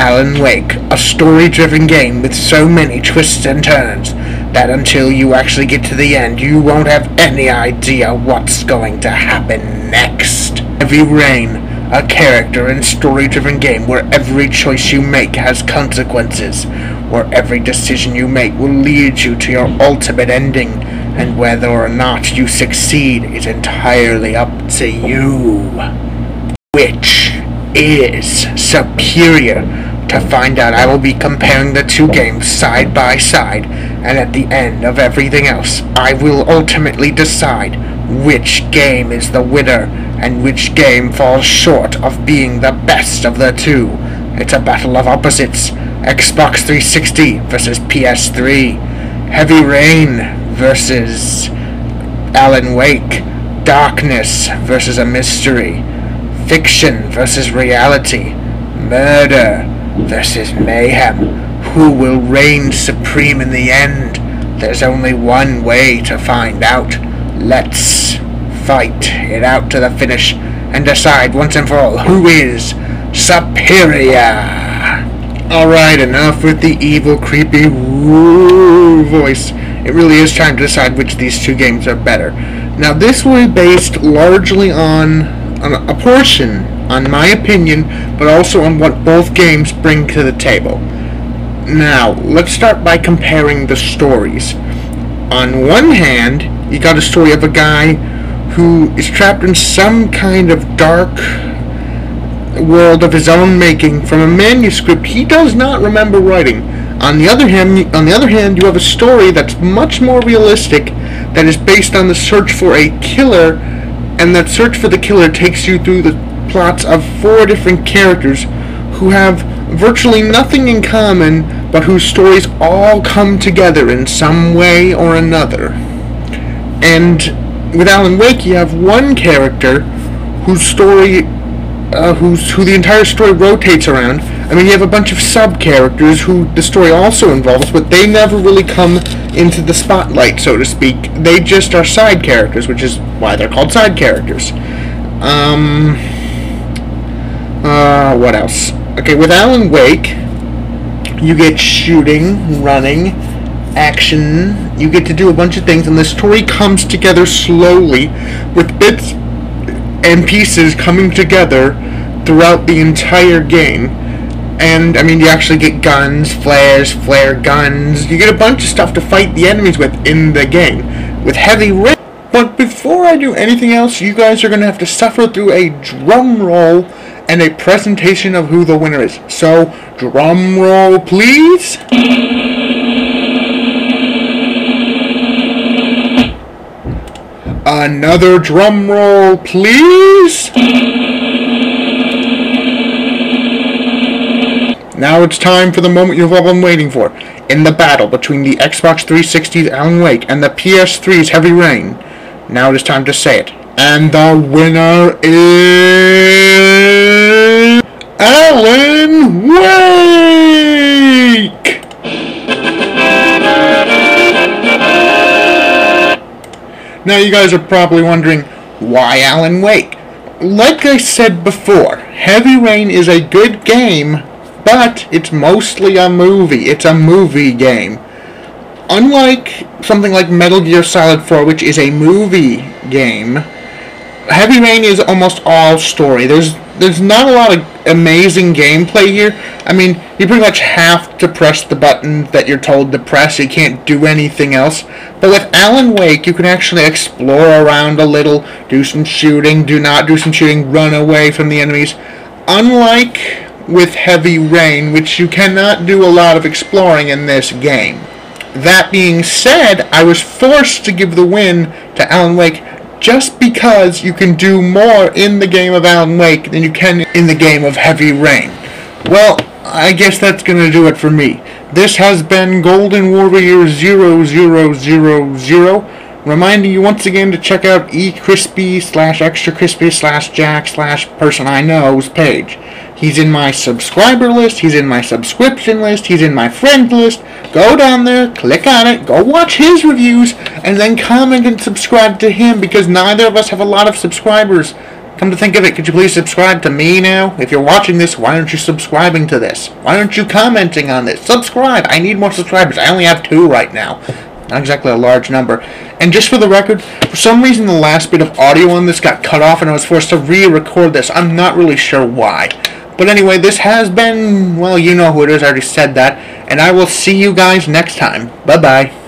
Alan Wake, a story-driven game with so many twists and turns that until you actually get to the end, you won't have any idea what's going to happen next. Heavy Rain, a character and story-driven game where every choice you make has consequences, where every decision you make will lead you to your ultimate ending, and whether or not you succeed is entirely up to you. Which is superior? To find out, I will be comparing the two games side by side, and at the end of everything else, I will ultimately decide which game is the winner and which game falls short of being the best of the two. It's a battle of opposites. Xbox 360 versus PS3. Heavy Rain versus Alan Wake. Darkness versus a mystery. Fiction versus reality. Murder versus mayhem. Who will reign supreme in the end? There's only one way to find out. Let's fight it out to the finish and decide once and for all who is superior. Alright, enough with the evil, creepy voice. It really is time to decide which of these two games are better. Now, this will be based largely on a portion, on my opinion, but also on what both games bring to the table. Now, let's start by comparing the stories. On one hand, you got a story of a guy who is trapped in some kind of dark world of his own making from a manuscript he does not remember writing. On the other hand, you have a story that's much more realistic, that is based on the search for a killer, and that search for the killer takes you through the plots of 4 different characters who have virtually nothing in common, but whose stories all come together in some way or another. And with Alan Wake, you have one character whose story, who the entire story rotates around. I mean, you have a bunch of sub-characters who the story also involves, but they never really come into the spotlight, so to speak. They just are side characters, which is why they're called side characters. What else? Okay, with Alan Wake, you get shooting, running, action. You get to do a bunch of things, and the story comes together slowly, with bits and pieces coming together throughout the entire game. And, I mean, you actually get guns, flares, flare guns. You get a bunch of stuff to fight the enemies with in the game. With Heavy Rain. But before I do anything else, you guys are going to have to suffer through a drum roll and a presentation of who the winner is. So, drum roll, please. Another drum roll, please. Now it's time for the moment you've all been waiting for. In the battle between the Xbox 360's Alan Wake and the PS3's Heavy Rain. Now it is time to say it. And the winner is Alan Wake! Now you guys are probably wondering, why Alan Wake? Like I said before, Heavy Rain is a good game, but it's mostly a movie. It's a movie game. Unlike something like Metal Gear Solid 4, which is a movie game, Heavy Rain is almost all story. There's not a lot of amazing gameplay here. I mean, you pretty much have to press the button that you're told to press. You can't do anything else. But with Alan Wake, you can actually explore around a little, do some shooting, run away from the enemies. Unlike with Heavy Rain, which you cannot do a lot of exploring in this game. That being said, I was forced to give the win to Alan Wake just because you can do more in the game of Alan Wake than you can in the game of Heavy Rain. Well, I guess that's going to do it for me. This has been Golden Warrior 0000, reminding you once again to check out eCrispy/ExtraCrispy/Jack/PersonIknow's page. He's in my subscriber list, he's in my subscription list, he's in my friend list. Go down there, click on it, go watch his reviews, and then comment and subscribe to him, because neither of us have a lot of subscribers. Come to think of it, could you please subscribe to me now? If you're watching this, why aren't you subscribing to this? Why aren't you commenting on this? Subscribe! I need more subscribers. I only have 2 right now. Not exactly a large number. And just for the record, for some reason the last bit of audio on this got cut off and I was forced to re-record this. I'm not really sure why. But anyway, this has been, well, you know who it is. I already said that. And I will see you guys next time. Bye-bye.